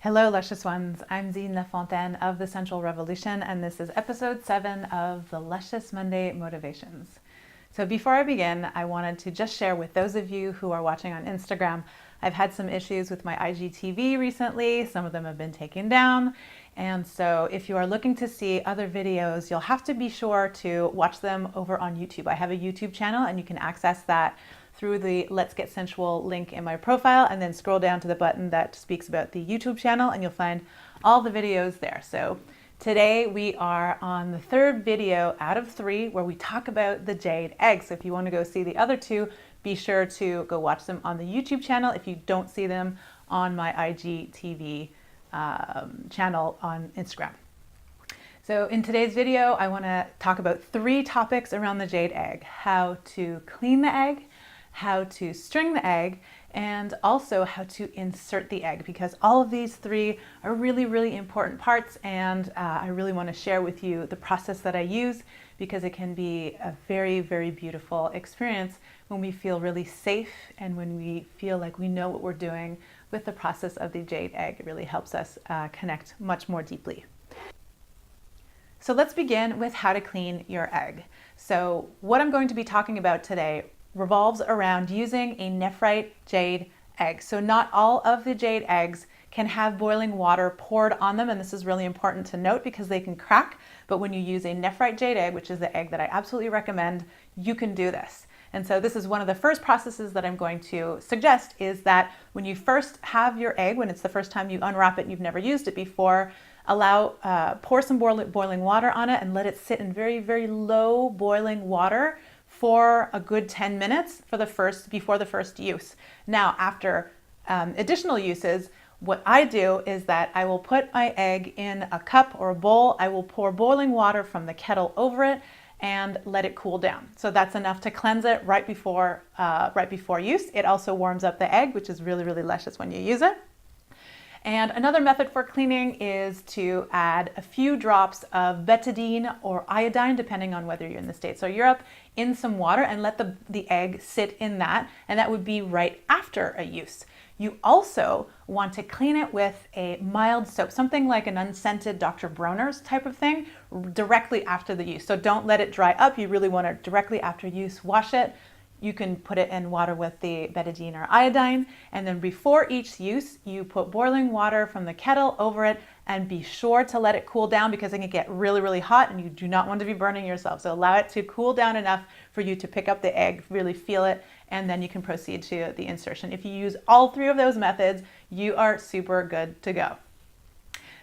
Hello, luscious ones. I'm Zine Lafontaine of the Sensual Revolution, and this is episode 7 of the Luscious Monday Motivations. So before I begin, I wanted to just share with those of you who are watching on Instagram, I've had some issues with my IGTV recently. Some of them have been taken down. And so if you are looking to see other videos, you'll have to be sure to watch them over on YouTube. I have a YouTube channel and you can access that through the Let's Get Sensual link in my profile, and then scroll down to the button that speaks about the YouTube channel and you'll find all the videos there. So today we are on the third video out of 3 where we talk about the Jade Egg. So if you want to go see the other 2, be sure to go watch them on the YouTube channel if you don't see them on my IGTV channel on Instagram. So in today's video, I want to talk about 3 topics around the Jade Egg: how to clean the egg, how to string the egg, and also how to insert the egg, because all of these 3 are really important parts, and I really want to share with you the process that I use, because it can be a very beautiful experience when we feel really safe and when we feel like we know what we're doing with the process of the Jade Egg. It really helps us connect much more deeply. So let's begin with how to clean your egg. So what I'm going to be talking about today revolves around using a nephrite jade egg. So not all of the jade eggs can have boiling water poured on them, and this is really important to note because they can crack, but when you use a nephrite jade egg, which is the egg that I absolutely recommend, you can do this. And so this is one of the first processes that I'm going to suggest, is that when you first have your egg, when it's the first time you unwrap it and you've never used it before, pour some boiling water on it and let it sit in very low boiling water for a good 10 minutes before the first use. Now, after additional uses, what I do is that I will put my egg in a cup or a bowl. I will pour boiling water from the kettle over it and let it cool down. So that's enough to cleanse it right before use. It also warms up the egg, which is really luscious when you use it. And another method for cleaning is to add a few drops of betadine or iodine, depending on whether you're in the States or Europe, in some water and let the egg sit in that, and that would be right after a use. You also want to clean it with a mild soap, something like an unscented Dr. Bronner's type of thing, directly after the use. So don't let it dry up. You really want to, directly after use, wash it. You can put it in water with the betadine or iodine, and then before each use, you put boiling water from the kettle over it, and be sure to let it cool down because it can get really hot and you do not want to be burning yourself. So allow it to cool down enough for you to pick up the egg, really feel it, and then you can proceed to the insertion. If you use all 3 of those methods, you are super good to go.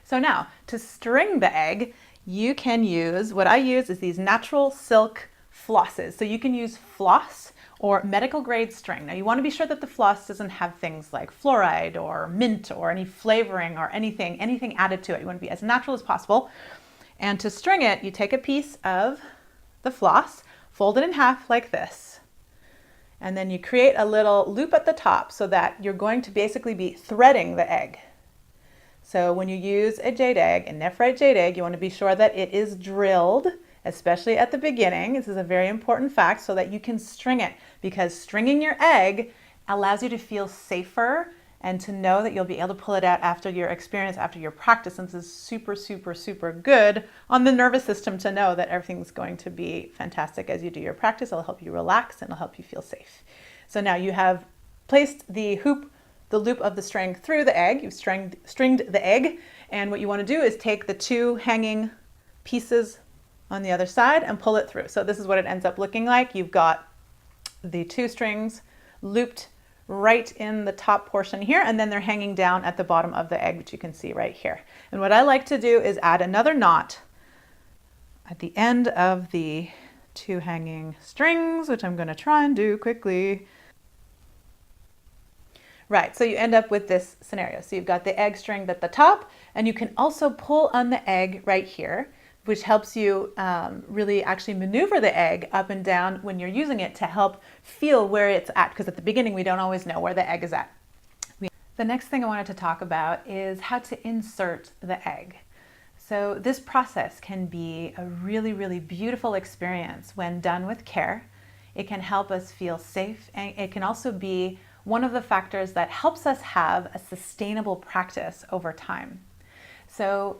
So now, to string the egg, you can use, what I use is these natural silk flosses. So you can use floss or medical grade string. Now you want to be sure that the floss doesn't have things like fluoride or mint or any flavoring or anything added to it. You want to be as natural as possible. And to string it, you take a piece of the floss, fold it in half like this, and then you create a little loop at the top so that you're going to basically be threading the egg. So when you use a jade egg, a nephrite jade egg, you want to be sure that it is drilled, especially at the beginning. This is a very important fact, so that you can string it, because stringing your egg allows you to feel safer and to know that you'll be able to pull it out after your experience, after your practice. And this is super good on the nervous system to know that everything's going to be fantastic as you do your practice. It'll help you relax and it'll help you feel safe. So now you have placed the loop of the string through the egg. You've stringed the egg, and what you want to do is take the 2 hanging pieces on the other side and pull it through. So this is what it ends up looking like. You've got the 2 strings looped right in the top portion here, and then they're hanging down at the bottom of the egg, which you can see right here. And what I like to do is add another knot at the end of the 2 hanging strings, which I'm going to try and do quickly. Right, so you end up with this scenario. So you've got the egg stringed at the top, and you can also pull on the egg right here, which helps you really actually maneuver the egg up and down when you're using it to help feel where it's at, because at the beginning we don't always know where the egg is at. The next thing I wanted to talk about is how to insert the egg. So this process can be a really beautiful experience when done with care. It can help us feel safe, and it can also be one of the factors that helps us have a sustainable practice over time. So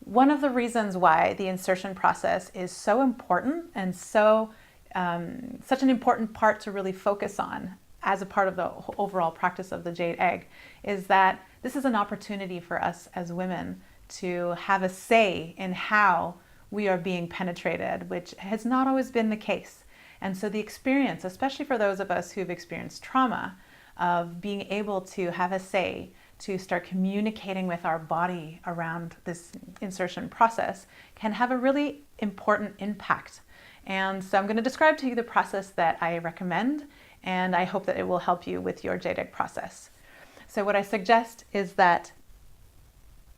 one of the reasons why the insertion process is so important and such an important part to really focus on as a part of the overall practice of the Jade Egg is that this is an opportunity for us as women to have a say in how we are being penetrated, which has not always been the case. And so the experience, especially for those of us who've experienced trauma, of being able to have a say, to start communicating with our body around this insertion process, can have a really important impact. And so I'm going to describe to you the process that I recommend, and I hope that it will help you with your Jade Egg process. So what I suggest is that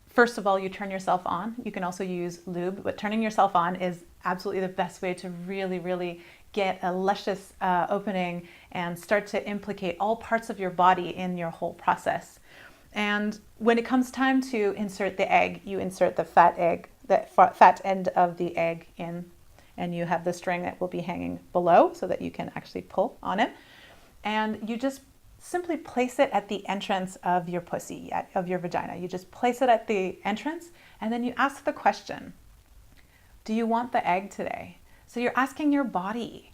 first of all, you turn yourself on. You can also use lube, but turning yourself on is absolutely the best way to really, really get a luscious opening and start to implicate all parts of your body in your whole process. And when it comes time to insert the egg, you insert the fat end of the egg in, and you have the string that will be hanging below so that you can actually pull on it. And you just simply place it at the entrance of your pussy, of your vagina. You just place it at the entrance, and then you ask the question, do you want the egg today? So you're asking your body,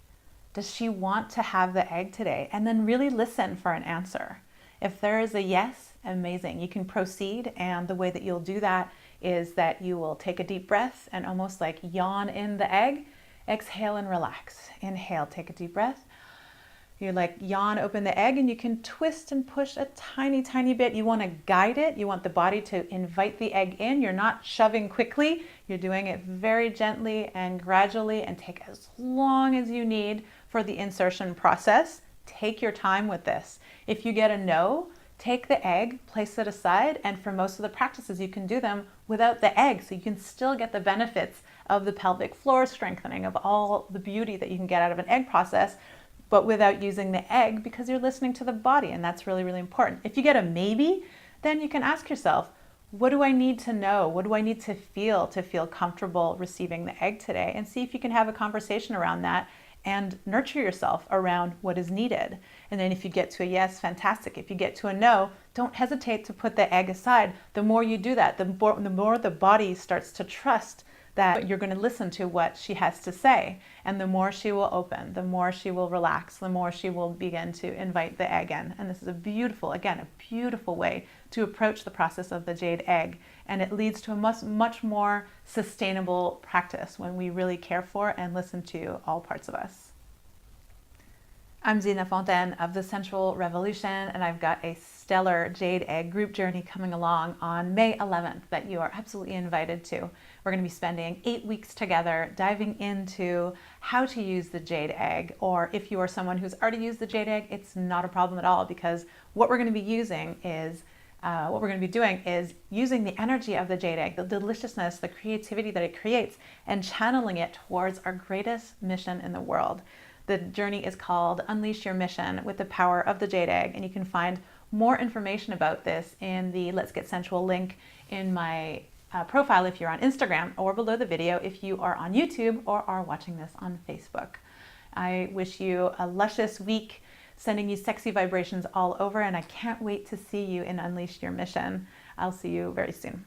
does she want to have the egg today? And then really listen for an answer. If there is a yes, amazing. You can proceed, and the way that you'll do that is that you will take a deep breath and almost like yawn in the egg, exhale and relax. Inhale, take a deep breath. You like yawn open the egg, and you can twist and push a tiny, tiny bit. You want to guide it. You want the body to invite the egg in. You're not shoving quickly. You're doing it very gently and gradually, and take as long as you need for the insertion process. Take your time with this. If you get a no, take the egg, place it aside, and for most of the practices, you can do them without the egg, so you can still get the benefits of the pelvic floor strengthening, of all the beauty that you can get out of an egg process, but without using the egg, because you're listening to the body, and that's really, really important. If you get a maybe, then you can ask yourself, what do I need to know? What do I need to feel comfortable receiving the egg today? And see if you can have a conversation around that and nurture yourself around what is needed. And then if you get to a yes, fantastic. If you get to a no, don't hesitate to put the egg aside. The more you do that, the more the body starts to trust that you're going to listen to what she has to say. And the more she will open, the more she will relax, the more she will begin to invite the egg in. And this is a beautiful way to approach the process of the Jade Egg. And it leads to a much more sustainable practice when we really care for and listen to all parts of us. I'm Zina Fontaine of The Sensual Revolution, and I've got a stellar Jade Egg group journey coming along on May 11th that you are absolutely invited to. We're going to be spending 8 weeks together diving into how to use the Jade Egg, or if you are someone who's already used the Jade Egg, it's not a problem at all, because what we're going to be doing is using the energy of the Jade Egg, the deliciousness, the creativity that it creates, and channeling it towards our greatest mission in the world. The journey is called Unleash Your Mission with the Power of the Jade Egg, and you can find more information about this in the Let's Get Sensual link in my profile if you're on Instagram, or below the video if you are on YouTube or are watching this on Facebook. I wish you a luscious week, sending you sexy vibrations all over, and I can't wait to see you in Unleash Your Mission. I'll see you very soon.